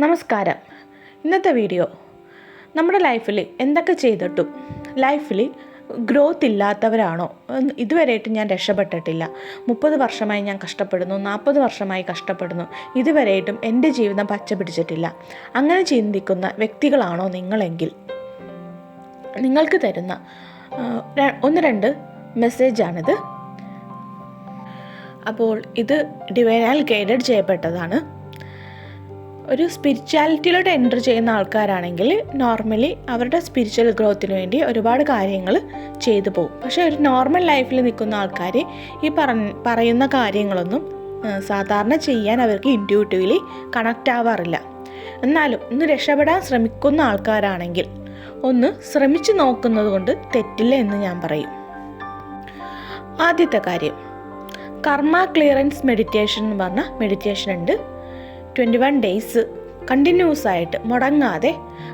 നമസ്കാരം. ഇന്നത്തെ വീഡിയോ നമ്മുടെ ലൈഫിൽ എന്തൊക്കെ ചെയ്തിട്ടും ലൈഫിൽ ഗ്രോത്ത് ഇല്ലാത്തവരാണോ? ഇതുവരെയായിട്ട് ഞാൻ രക്ഷപ്പെട്ടിട്ടില്ല, 30 വർഷമായി ഞാൻ കഷ്ടപ്പെടുന്നു, 40 വർഷമായി കഷ്ടപ്പെടുന്നു, ഇതുവരെയായിട്ടും എൻ്റെ ജീവിതം പച്ച പിടിച്ചിട്ടില്ല, അങ്ങനെ ചിന്തിക്കുന്ന വ്യക്തികളാണോ നിങ്ങളെങ്കിൽ നിങ്ങൾക്ക് തരുന്ന 1-2 മെസ്സേജാണിത്. അപ്പോൾ ഇത് ഡിവൈനാൽ ഗൈഡഡ് ചെയ്യപ്പെട്ടതാണ്. ഒരു സ്പിരിച്വാലിറ്റിയിലോട്ട് എൻ്റർ ചെയ്യുന്ന ആൾക്കാരാണെങ്കിൽ നോർമലി അവരുടെ സ്പിരിച്വൽ ഗ്രോത്തിന് വേണ്ടി ഒരുപാട് കാര്യങ്ങൾ ചെയ്തു പോകും. പക്ഷേ ഒരു നോർമൽ ലൈഫിൽ നിൽക്കുന്ന ആൾക്കാർ ഈ പറയുന്ന കാര്യങ്ങളൊന്നും സാധാരണ ചെയ്യാൻ അവർക്ക് ഇൻറ്റ്യൂട്ടീവ്ലി കണക്റ്റ് ആവാറില്ല. എന്നാലും ഒന്ന് രക്ഷപ്പെടാൻ ശ്രമിക്കുന്ന ആൾക്കാരാണെങ്കിൽ ഒന്ന് ശ്രമിച്ചു നോക്കുന്നത് കൊണ്ട് തെറ്റില്ല എന്ന് ഞാൻ പറയും. ആദ്യത്തെ കാര്യം, കർമ്മ ക്ലിയറൻസ് മെഡിറ്റേഷൻ എന്ന് പറഞ്ഞ മെഡിറ്റേഷൻ ഉണ്ട്. 21 ഡേയ്സ് കണ്ടിന്യൂസ് ആയിട്ട് മുടങ്ങാതെ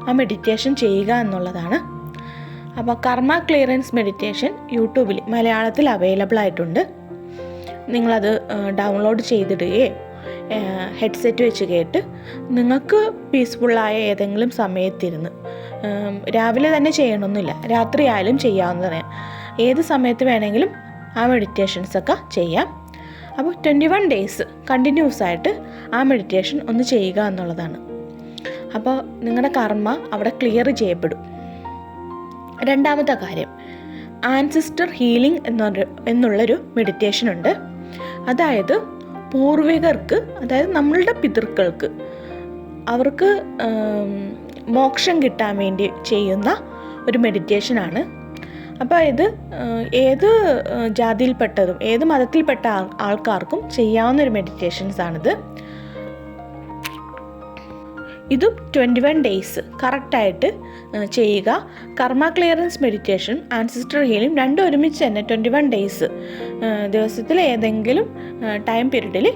ആ മെഡിറ്റേഷൻ ചെയ്യുക എന്നുള്ളതാണ്. അപ്പോൾ കർമ്മ ക്ലിയറൻസ് മെഡിറ്റേഷൻ യൂട്യൂബിൽ മലയാളത്തിൽ അവൈലബിൾ ആയിട്ടുണ്ട്. നിങ്ങളത് ഡൗൺലോഡ് ചെയ്തിടുകയോ ഹെഡ്സെറ്റ് വെച്ച് കേട്ട് നിങ്ങൾക്ക് പീസ്ഫുള്ളായ ഏതെങ്കിലും സമയത്തിരുന്ന്, രാവിലെ തന്നെ ചെയ്യണമെന്നില്ല, രാത്രി ആയാലും ചെയ്യാവുന്നതാണ്, ഏത് സമയത്ത് വേണമെങ്കിലും ആ മെഡിറ്റേഷൻസൊക്കെ ചെയ്യാം. അപ്പോൾ 21 ഡേയ്സ് കണ്ടിന്യൂസ് ആയിട്ട് ആ മെഡിറ്റേഷൻ ഒന്ന് ചെയ്യുക എന്നുള്ളതാണ്. അപ്പോൾ നിങ്ങളുടെ കർമ്മ അവിടെ ക്ലിയർ ചെയ്യപ്പെടും. രണ്ടാമത്തെ കാര്യം, ആൻസിസ്റ്റർ ഹീലിംഗ് എന്നുള്ളൊരു മെഡിറ്റേഷൻ ഉണ്ട്. അതായത് പൂർവികർക്ക്, അതായത് നമ്മളുടെ പിതൃക്കൾക്ക്, അവർക്ക് മോക്ഷം കിട്ടാൻ വേണ്ടി ചെയ്യുന്ന ഒരു മെഡിറ്റേഷനാണ്. അപ്പോൾ ഇത് ഏത് ജാതിയിൽപ്പെട്ടതും ഏത് മതത്തിൽപ്പെട്ട ആൾക്കാർക്കും ചെയ്യാവുന്നൊരു മെഡിറ്റേഷൻസാണിത്. ഇതും 21 ഡേയ്സ് കറക്റ്റായിട്ട് ചെയ്യുക. കർമ്മ ക്ലിയറൻസ് മെഡിറ്റേഷൻ, ആൻസിസ്റ്റർ ഹീലിംഗ് രണ്ടും ഒരുമിച്ച് തന്നെ 21 ഡേയ്സ് ദിവസത്തിൽ ഏതെങ്കിലും ടൈം പീരീഡിൽ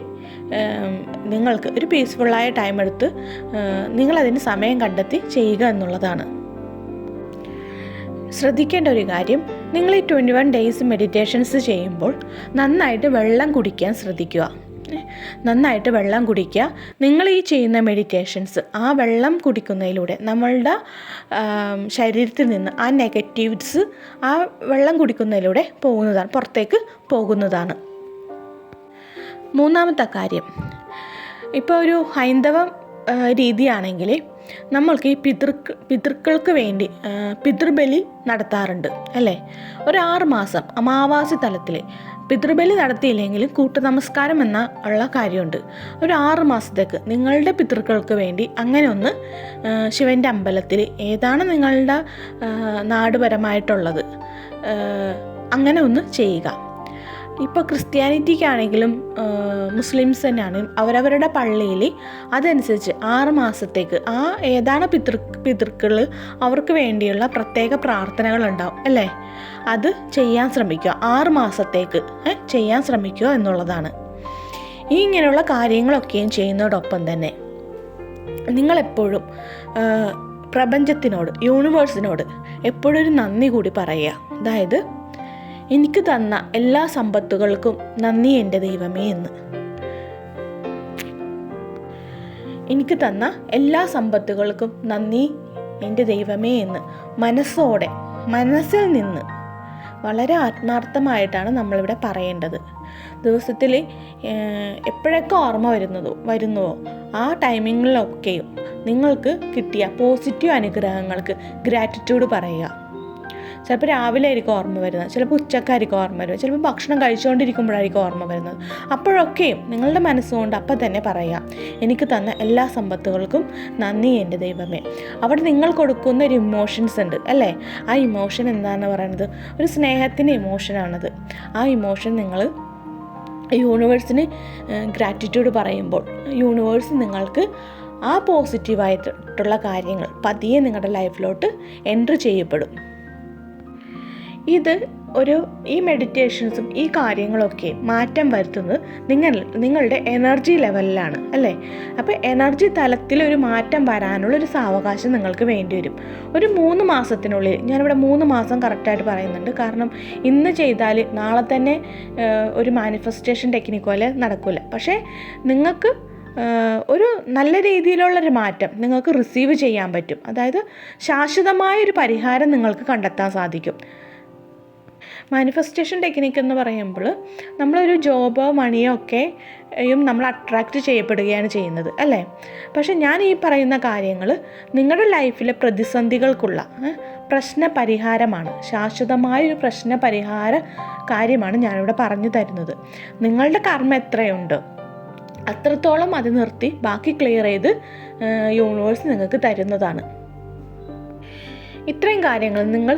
നിങ്ങൾക്ക് ഒരു പീസ്ഫുള്ളായ ടൈം എടുത്ത് നിങ്ങളതിന് സമയം കണ്ടെത്തി ചെയ്യുക എന്നുള്ളതാണ്. ശ്രദ്ധിക്കേണ്ട ഒരു കാര്യം, നിങ്ങൾ ഈ 21 ഡേയ്സ് മെഡിറ്റേഷൻസ് ചെയ്യുമ്പോൾ നന്നായിട്ട് വെള്ളം കുടിക്കാൻ ശ്രദ്ധിക്കുക. നന്നായിട്ട് വെള്ളം കുടിക്കുക. നിങ്ങൾ ഈ ചെയ്യുന്ന മെഡിറ്റേഷൻസ് ആ വെള്ളം കുടിക്കുന്നതിലൂടെ നമ്മളുടെ ശരീരത്തിൽ നിന്ന് ആ നെഗറ്റീവ്സ് ആ വെള്ളം കുടിക്കുന്നതിലൂടെ പുറത്തേക്ക് പോകുന്നതാണ്. മൂന്നാമത്തെ കാര്യം, ഇപ്പോൾ ഒരു ഹൈന്ദവ രീതിയാണെങ്കിൽ നമ്മൾക്ക് ഈ പിതൃക്കൾക്ക് വേണ്ടി പിതൃബലി നടത്താറുണ്ട് അല്ലേ? ഒരു 6 മാസം അമാവാസി തലത്തിൽ പിതൃബലി നടത്തിയില്ലെങ്കിലും കൂട്ടുനമസ്കാരം ഉള്ള കാര്യമുണ്ട്. ഒരു 6 മാസത്തേക്ക് നിങ്ങളുടെ പിതൃക്കൾക്ക് വേണ്ടി അങ്ങനെ ഒന്ന് ശിവൻ്റെ അമ്പലത്തിൽ, ഏതാണ് നിങ്ങളുടെ നാടുപരമായിട്ടുള്ളത്, അങ്ങനെ ഒന്ന് ചെയ്യുക. ഇപ്പോൾ ക്രിസ്ത്യാനിറ്റിക്കാണെങ്കിലും മുസ്ലിംസ് തന്നെയാണെങ്കിലും അവരവരുടെ പള്ളിയിൽ അതനുസരിച്ച് 6 മാസത്തേക്ക് ആ ഏതാണ് പിതൃക്കൾ അവർക്ക് വേണ്ടിയുള്ള പ്രത്യേക പ്രാർത്ഥനകളുണ്ടാവും അല്ലേ? അത് ചെയ്യാൻ ശ്രമിക്കുക. 6 മാസത്തേക്ക് ചെയ്യാൻ ശ്രമിക്കുക എന്നുള്ളതാണ്. ഈ ഇങ്ങനെയുള്ള കാര്യങ്ങളൊക്കെയും ചെയ്യുന്നതോടൊപ്പം തന്നെ നിങ്ങളെപ്പോഴും പ്രപഞ്ചത്തിനോട്, യൂണിവേഴ്സിനോട് എപ്പോഴും ഒരു നന്ദി കൂടി പറയുക. അതായത് എനിക്ക് തന്ന എല്ലാ സമ്പത്തുകൾക്കും നന്ദി എൻ്റെ ദൈവമേ എന്ന്. എനിക്ക് തന്ന എല്ലാ സമ്പത്തുകൾക്കും നന്ദി എൻ്റെ ദൈവമേ എന്ന് മനസ്സിൽ നിന്ന് വളരെ ആത്മാർത്ഥമായിട്ടാണ് നമ്മളിവിടെ പറയേണ്ടത്. ദിവസത്തിൽ എപ്പോഴൊക്കെ ഓർമ്മ വരുന്നുവോ ആ ടൈമിങ്ങിലൊക്കെയും നിങ്ങൾക്ക് കിട്ടിയ പോസിറ്റീവ് അനുഗ്രഹങ്ങൾക്ക് ഗ്രാറ്റിറ്റ്യൂഡ് പറയുക. ചിലപ്പോൾ രാവിലെ ആയിരിക്കും ഓർമ്മ വരുന്നത്, ചിലപ്പോൾ ഉച്ചക്കായിരിക്കും ഓർമ്മ വരുന്നത്, ചിലപ്പോൾ ഭക്ഷണം കഴിച്ചുകൊണ്ടിരിക്കുമ്പോഴായിരിക്കും ഓർമ്മ വരുന്നത്. അപ്പോഴൊക്കെയും നിങ്ങളുടെ മനസ്സുകൊണ്ട് അപ്പം തന്നെ പറയുക, എനിക്ക് തന്ന എല്ലാ സമ്പത്തുകൾക്കും നന്ദി എൻ്റെ ദൈവമേ. അവിടെ നിങ്ങൾ കൊടുക്കുന്ന ഒരു ഇമോഷൻസ് ഉണ്ട് അല്ലേ? ആ ഇമോഷൻ എന്താണെന്ന് പറയുന്നത് ഒരു സ്നേഹത്തിൻ്റെ ഇമോഷനാണത്. ആ ഇമോഷൻ നിങ്ങൾ യൂണിവേഴ്സിന് ഗ്രാറ്റിറ്റ്യൂഡ് പറയുമ്പോൾ യൂണിവേഴ്സ് നിങ്ങൾക്ക് ആ പോസിറ്റീവായിട്ടുള്ള കാര്യങ്ങൾ പതിയെ നിങ്ങളുടെ ലൈഫിലോട്ട് എൻട്രി ചെയ്യപ്പെടും. ഈ മെഡിറ്റേഷൻസും ഈ കാര്യങ്ങളൊക്കെ മാറ്റം വരുത്തുന്നത് നിങ്ങളുടെ എനർജി ലെവലിലാണ് അല്ലേ? അപ്പോൾ എനർജി തലത്തിലൊരു മാറ്റം വരാനുള്ളൊരു സാവകാശം നിങ്ങൾക്ക് വേണ്ടി വരും. ഒരു 3 മാസത്തിനുള്ളിൽ, ഞാനിവിടെ 3 മാസം കറക്റ്റായിട്ട് പറയുന്നുണ്ട്, കാരണം ഇന്ന് ചെയ്താൽ നാളെ തന്നെ ഒരു മാനിഫെസ്റ്റേഷൻ ടെക്നിക്ക് പോലെ നടക്കില്ല. പക്ഷേ നിങ്ങൾക്ക് ഒരു നല്ല രീതിയിലുള്ളൊരു മാറ്റം നിങ്ങൾക്ക് റിസീവ് ചെയ്യാൻ പറ്റും. അതായത് ശാശ്വതമായൊരു പരിഹാരം നിങ്ങൾക്ക് കണ്ടെത്താൻ സാധിക്കും. മാനിഫെസ്റ്റേഷൻ ടെക്നിക്ക് എന്ന് പറയുമ്പോൾ നമ്മളൊരു ജോബോ മണിയോ ഒക്കെയും നമ്മൾ അട്രാക്റ്റ് ചെയ്യപ്പെടുകയാണ് ചെയ്യുന്നത്, അല്ലേ? പക്ഷെ ഞാൻ ഈ പറയുന്ന കാര്യങ്ങൾ നിങ്ങളുടെ ലൈഫിലെ പ്രതിസന്ധികൾക്കുള്ള പ്രശ്ന പരിഹാരമാണ്. ശാശ്വതമായൊരു പ്രശ്ന പരിഹാര കാര്യമാണ് ഞാനിവിടെ പറഞ്ഞു തരുന്നത്. നിങ്ങളുടെ കർമ്മ എത്രയുണ്ട് അത്രത്തോളം അത് നിർത്തി ബാക്കി ക്ലിയർ ചെയ്ത് യൂണിവേഴ്സ് നിങ്ങൾക്ക് തരുന്നതാണ്. ഇത്രയും കാര്യങ്ങൾ നിങ്ങൾ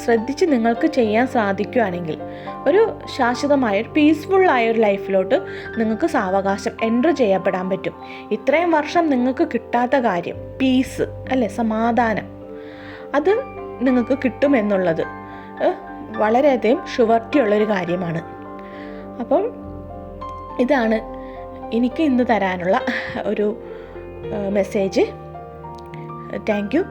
ശ്രദ്ധിച്ച് നിങ്ങൾക്ക് ചെയ്യാൻ സാധിക്കുകയാണെങ്കിൽ ഒരു ശാശ്വതമായ ഒരു പീസ്ഫുള്ളായ ഒരു ലൈഫിലോട്ട് നിങ്ങൾക്ക് സാവകാശം എൻ്റർ ചെയ്യപ്പെടാൻ പറ്റും. ഇത്രയും വർഷം നിങ്ങൾക്ക് കിട്ടാത്ത കാര്യം പീസ്, അല്ലേ, സമാധാനം, അത് നിങ്ങൾക്ക് കിട്ടുമെന്നുള്ളത് വളരെയധികം ഷുവർട്ടി ഉള്ളൊരു കാര്യമാണ്. അപ്പം ഇതാണ് എനിക്ക് ഇന്ന് തരാനുള്ള ഒരു മെസ്സേജ്. Thank you.